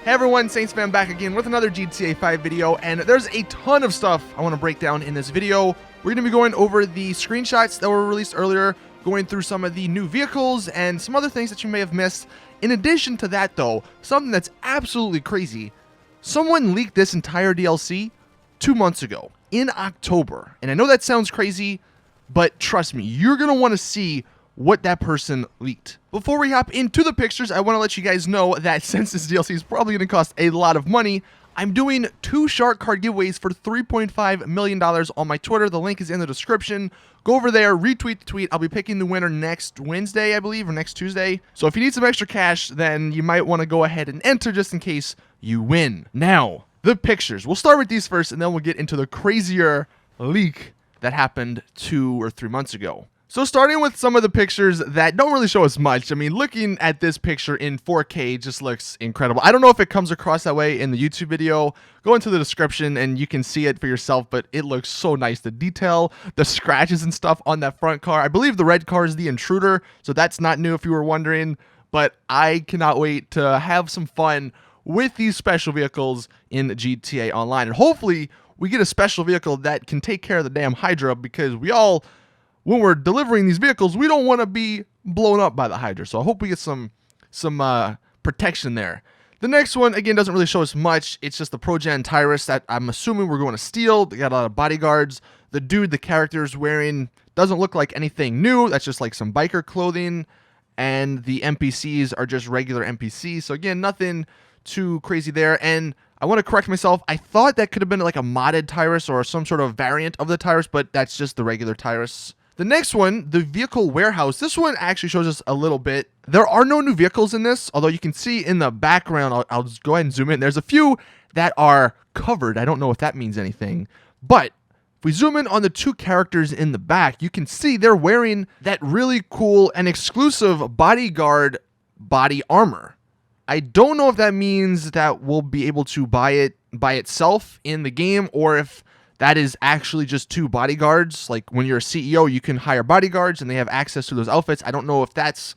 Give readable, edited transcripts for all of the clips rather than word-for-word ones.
Hey everyone, Saintsfan back again with another GTA 5 video, and there's a ton of stuff I want to break down in this video. We're going to be going over the screenshots that were released earlier, going through some of the new vehicles, and some other things that you may have missed. In addition to that though, something that's absolutely crazy, someone leaked this entire DLC 2 months ago, in October. And I know that sounds crazy, but trust me, you're going to want to see what that person leaked. Before we hop into the pictures, I want to let you guys know that since this DLC is probably going to cost a lot of money, I'm doing 2 shark card giveaways for $3.5 million on my Twitter. The link is in the description. Go over there, retweet the tweet. I'll be picking the winner next Wednesday, I believe, or next Tuesday. So if you need some extra cash, then you might want to go ahead and enter just in case you win. Now, the pictures. We'll start with these first, and then we'll get into the crazier leak that happened 2 or 3 months ago. So starting with some of the pictures that don't really show us much. I mean, looking at this picture in 4K just looks incredible. I don't know if it comes across that way in the YouTube video. Go into the description and you can see it for yourself, but it looks so nice. The detail, the scratches and stuff on that front car. I believe the red car is the Intruder, so that's not new if you were wondering, but I cannot wait to have some fun with these special vehicles in GTA Online. And hopefully we get a special vehicle that can take care of the damn Hydra, because we all, when we're delivering these vehicles, we don't want to be blown up by the Hydra. So I hope we get some protection there. The next one, again, doesn't really show us much. It's just the Pro-Gen Tyrus that I'm assuming we're going to steal. They got a lot of bodyguards. The dude, the character is wearing, doesn't look like anything new. That's just like some biker clothing. And the NPCs are just regular NPCs. So again, nothing too crazy there. And I want to correct myself. I thought that could have been like a modded Tyrus or some sort of variant of the Tyrus, but that's just the regular Tyrus. The next one, the vehicle warehouse. This one actually shows us a little bit. There are no new vehicles in this, although you can see in the background, I'll just go ahead and zoom in. There's a few that are covered. I don't know if that means anything, but if we zoom in on the 2 characters in the back, you can see they're wearing that really cool and exclusive bodyguard body armor. I don't know if that means that we'll be able to buy it by itself in the game, or if that is actually just 2 bodyguards. Like when you're a CEO, you can hire bodyguards and they have access to those outfits. I don't know if that's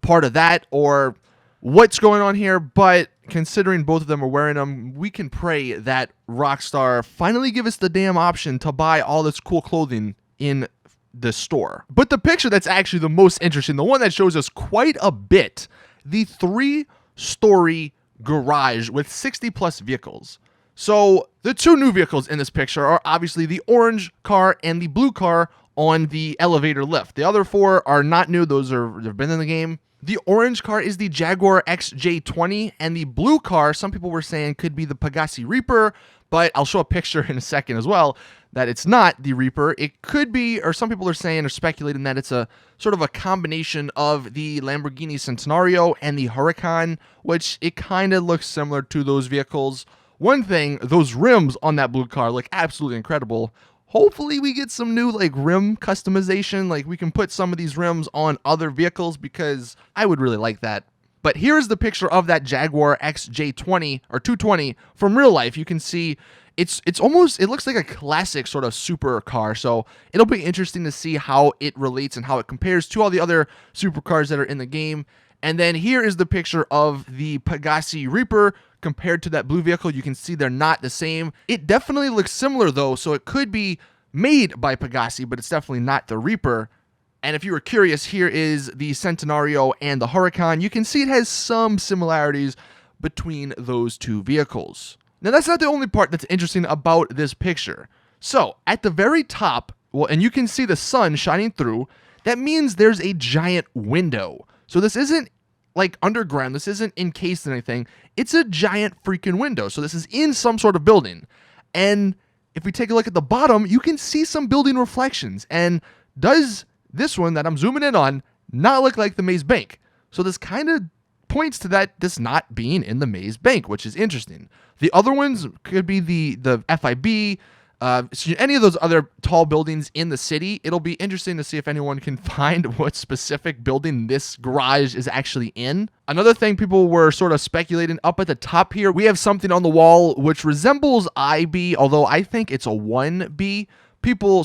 part of that or what's going on here, but considering both of them are wearing them, we can pray that Rockstar finally give us the damn option to buy all this cool clothing in the store. But the picture that's actually the most interesting, the one that shows us quite a bit, the 3-story garage with 60 plus vehicles. So the 2 new vehicles in this picture are obviously the orange car and the blue car on the elevator lift. The other 4 are not new. They've been in the game. The orange car is the Jaguar XJ20, and the blue car, some people were saying could be the Pegasi Reaper, but I'll show a picture in a second as well that it's not the Reaper. It could be, or some people are saying or speculating that it's a sort of a combination of the Lamborghini Centenario and the Huracan, which it kind of looks similar to those vehicles. One thing, those rims on that blue car look absolutely incredible. Hopefully we get some new like rim customization, like we can put some of these rims on other vehicles, because I would really like that. But here's the picture of that Jaguar XJ20 or 220 from real life. You can see it's almost, it looks like a classic sort of supercar. So it'll be interesting to see how it relates and how it compares to all the other supercars that are in the game. And then here is the picture of the Pegasi Reaper compared to that blue vehicle. You can see they're not the same. It definitely looks similar though, so it could be made by Pegasi, but it's definitely not the Reaper. And if you were curious, here is the Centenario and the Huracan. You can see it has some similarities between those 2 vehicles. Now that's not the only part that's interesting about this picture. So at the very top, well, and you can see the sun shining through, that means there's a giant window. So this isn't like underground, this isn't encased in anything, it's a giant freaking window. So this is in some sort of building. And if we take a look at the bottom, you can see some building reflections. And does this one that I'm zooming in on not look like the Maze Bank? So this kind of points to that this not being in the Maze Bank, which is interesting. The other ones could be the FIB, any of those other tall buildings in the city. It'll be interesting to see if anyone can find what specific building this garage is actually in. Another thing people were sort of speculating, up at the top here, we have something on the wall which resembles IB, although I think it's a 1B.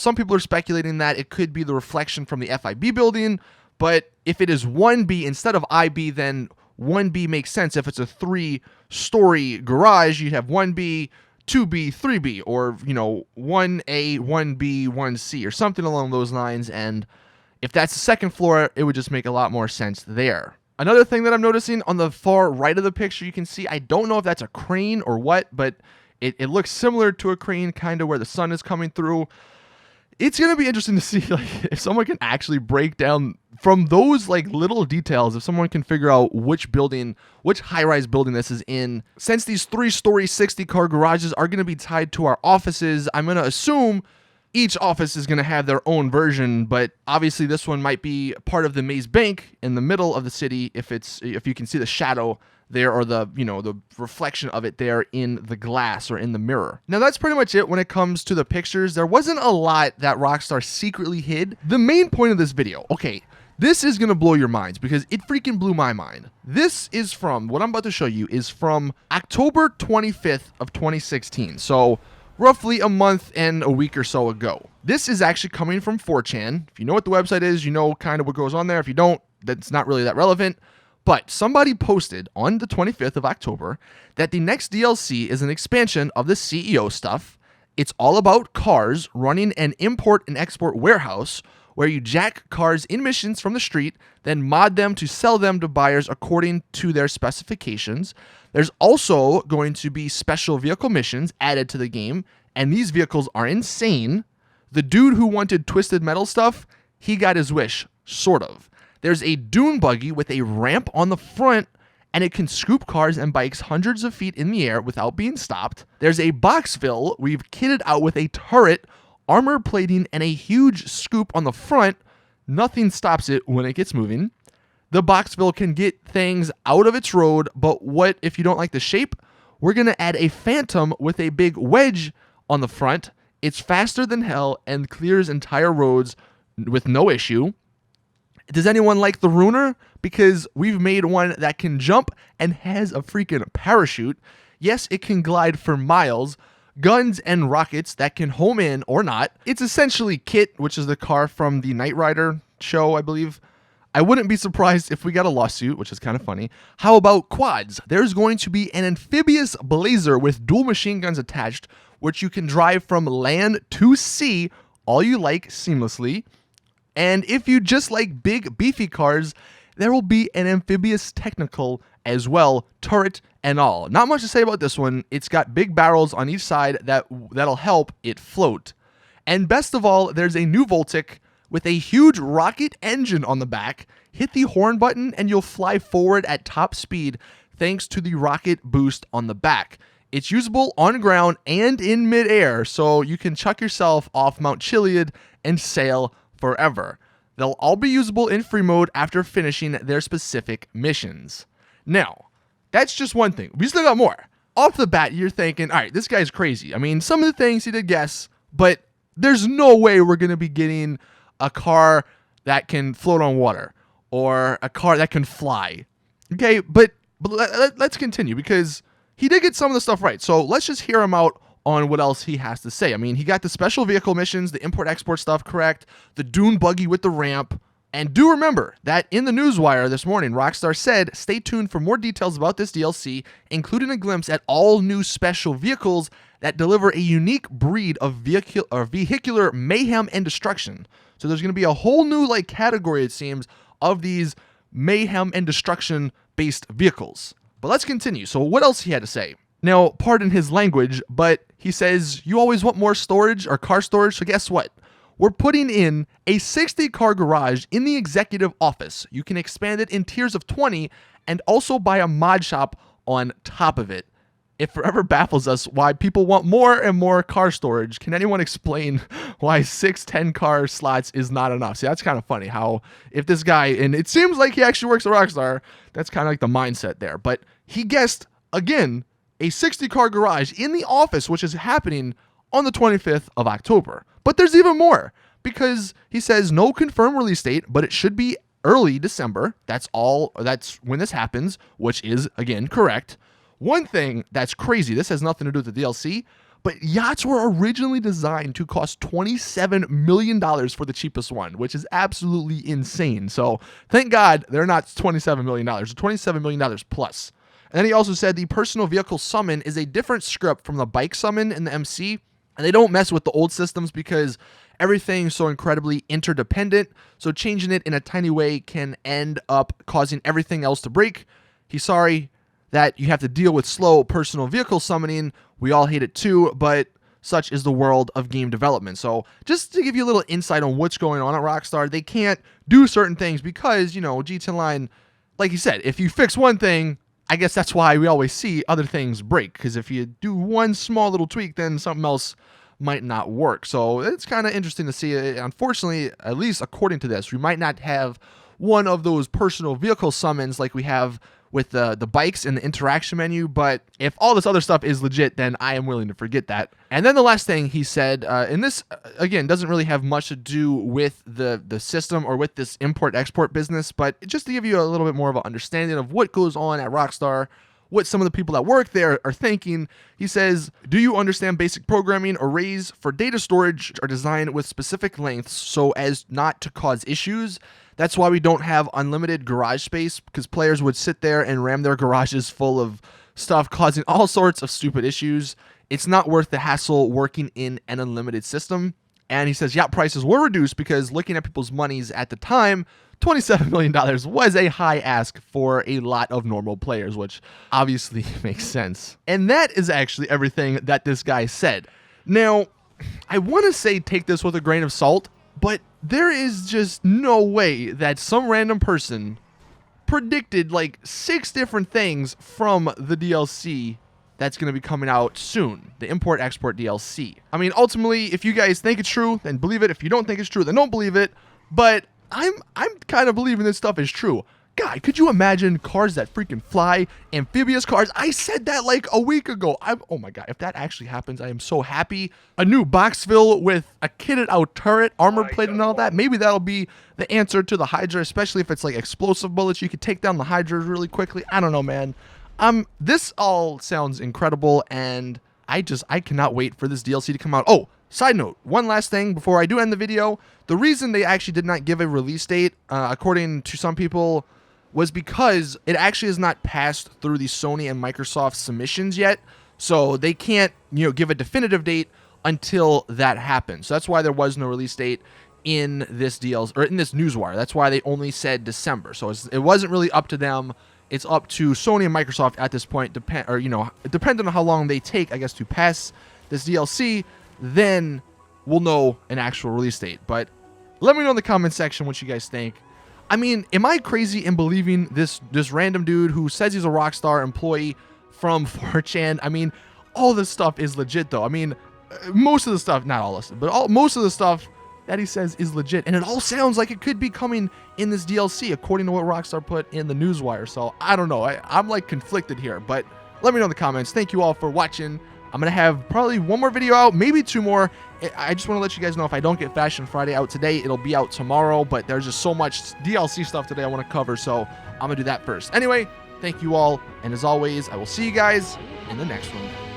Some people are speculating that it could be the reflection from the FIB building, but if it is 1B instead of IB, then 1B makes sense. If it's a 3-story garage, you'd have 1B, 2B, 3B, or, 1A, 1B, 1C, or something along those lines. And if that's the second floor, it would just make a lot more sense there. Another thing that I'm noticing on the far right of the picture, you can see, I don't know if that's a crane or what, but it looks similar to a crane, kind of where the sun is coming through. It's going to be interesting to see if someone can actually break down from those little details, if someone can figure out which high-rise building this is in. Since these 3-story 60-car garages are going to be tied to our offices, I'm going to assume each office is going to have their own version, but obviously this one might be part of the Maze Bank in the middle of the city if you can see the shadow there, or the reflection of it there in the glass or in the mirror. Now that's pretty much it when it comes to the pictures. There wasn't a lot that Rockstar secretly hid. The main point of this video, okay, this is gonna blow your minds because it freaking blew my mind. This is from, what I'm about to show you is from October 25th of 2016. So roughly a month and a week or so ago. This is actually coming from 4chan. If you know what the website is, you know kind of what goes on there. If you don't, that's not really that relevant. But somebody posted on the 25th of October that the next DLC is an expansion of the CEO stuff. It's all about cars running an import and export warehouse where you jack cars in missions from the street, then mod them to sell them to buyers according to their specifications. There's also going to be special vehicle missions added to the game, and these vehicles are insane. The dude who wanted Twisted Metal stuff, he got his wish, sort of. There's a dune buggy with a ramp on the front, and it can scoop cars and bikes hundreds of feet in the air without being stopped. There's a boxville we've kitted out with a turret, armor plating, and a huge scoop on the front. Nothing stops it when it gets moving. The boxville can get things out of its road, but what if you don't like the shape? We're going to add a phantom with a big wedge on the front. It's faster than hell and clears entire roads with no issue. Does anyone like the Ruiner? Because we've made one that can jump and has a freaking parachute. Yes, it can glide for miles. Guns and rockets that can home in or not. It's essentially Kit, which is the car from the Knight Rider show, I believe. I wouldn't be surprised if we got a lawsuit, which is kind of funny. How about quads? There's going to be an amphibious blazer with dual machine guns attached, which you can drive from land to sea, all you like, seamlessly. And if you just like big, beefy cars, there will be an amphibious technical as well, turret and all. Not much to say about this one. It's got big barrels on each side that'll help it float. And best of all, there's a new Voltic with a huge rocket engine on the back. Hit the horn button and you'll fly forward at top speed thanks to the rocket boost on the back. It's usable on ground and in midair, so you can chuck yourself off Mount Chiliad and sail forever. They'll all be usable in free mode after finishing their specific missions. Now, that's just one thing. We still got more. Off the bat, you're thinking, all right, this guy's crazy. I mean, some of the things he did guess, but there's no way we're going to be getting a car that can float on water or a car that can fly. Okay, but let's continue because he did get some of the stuff right. So let's just hear him out on what else he has to say. I mean, he got the special vehicle missions, the import-export stuff correct, the dune buggy with the ramp. And do remember that in the newswire this morning, Rockstar said, stay tuned for more details about this DLC, including a glimpse at all new special vehicles that deliver a unique breed of vehicular mayhem and destruction. So there's going to be a whole new category, it seems, of these mayhem and destruction-based vehicles. But let's continue. So what else he had to say? Now, pardon his language, but he says, you always want more storage or car storage, so guess what? We're putting in a 60-car garage in the executive office. You can expand it in tiers of 20 and also buy a mod shop on top of it. It forever baffles us why people want more and more car storage. Can anyone explain why 6 10-car slots is not enough? See, that's kind of funny how if this guy, and it seems like he actually works at Rockstar, that's kind of like the mindset there. But he guessed, again, a 60-car garage in the office, which is happening on the 25th of October. But there's even more, because he says no confirmed release date, but it should be early December. That's when this happens, which is, again, correct. One thing that's crazy, this has nothing to do with the DLC, but yachts were originally designed to cost $27 million for the cheapest one, which is absolutely insane. So thank God they're not $27 million, they're $27 million plus. And then he also said the personal vehicle summon is a different script from the bike summon in the MC, and they don't mess with the old systems because everything's so incredibly interdependent, so changing it in a tiny way can end up causing everything else to break. He's sorry that you have to deal with slow personal vehicle summoning. We all hate it too, but such is the world of game development. So just to give you a little insight on what's going on at Rockstar, they can't do certain things because, you know, GT Online, like you said, if you fix one thing, I guess that's why we always see other things break, because if you do one small little tweak, then something else might not work. So it's kind of interesting to see. Unfortunately, at least according to this, we might not have one of those personal vehicle summons like we have with the bikes in the interaction menu, but if all this other stuff is legit, then I am willing to forget that. And then the last thing he said, and this, again, doesn't really have much to do with the system or with this import-export business, but just to give you a little bit more of an understanding of what goes on at Rockstar, what some of the people that work there are thinking. He says, do you understand basic programming? Arrays for data storage are designed with specific lengths so as not to cause issues. That's why we don't have unlimited garage space, because players would sit there and ram their garages full of stuff, causing all sorts of stupid issues. It's not worth the hassle working in an unlimited system. And he says yacht prices were reduced because looking at people's monies at the time, $27 million was a high ask for a lot of normal players, which obviously makes sense. And that is actually everything that this guy said. Now, I want to say take this with a grain of salt, but there is just no way that some random person predicted like 6 different things from the DLC that's going to be coming out soon, the import-export DLC. I mean, ultimately, if you guys think it's true, then believe it. If you don't think it's true, then don't believe it. But I'm kind of believing this stuff is true. God, could you imagine cars that freaking fly, amphibious cars? I said that like a week ago. Oh my God, if that actually happens, I am so happy. A new Boxville with a kitted out turret, armor plate and all that. Maybe that'll be the answer to the Hydra, especially if it's like explosive bullets. You could take down the Hydras really quickly. I don't know, man. This all sounds incredible, and I cannot wait for this DLC to come out. Oh, side note, one last thing before I do end the video. The reason they actually did not give a release date, according to some people, was because it actually has not passed through the Sony and Microsoft submissions yet. So they can't, give a definitive date until that happens. So that's why there was no release date in this DLC or in this newswire. That's why they only said December. So it wasn't really up to them. It's up to Sony and Microsoft at this point, depending on how long they take, I guess, to pass this DLC, then we'll know an actual release date. But let me know in the comment section what you guys think. I mean, am I crazy in believing this random dude who says he's a Rockstar employee from 4chan? I mean, all this stuff is legit, though. I mean, most of the stuff, not all this, but most of the stuff that he says is legit, and it all sounds like it could be coming in this DLC, according to what Rockstar put in the newswire. So I don't know. I'm like conflicted here, but let me know in the comments. Thank you all for watching. I'm gonna have probably one more video out, maybe 2 more. I just want to let you guys know if I don't get Fashion Friday out today, it'll be out tomorrow, but there's just so much DLC stuff today I want to cover, so I'm gonna do that first. Anyway, thank you all, and as always, I will see you guys in the next one.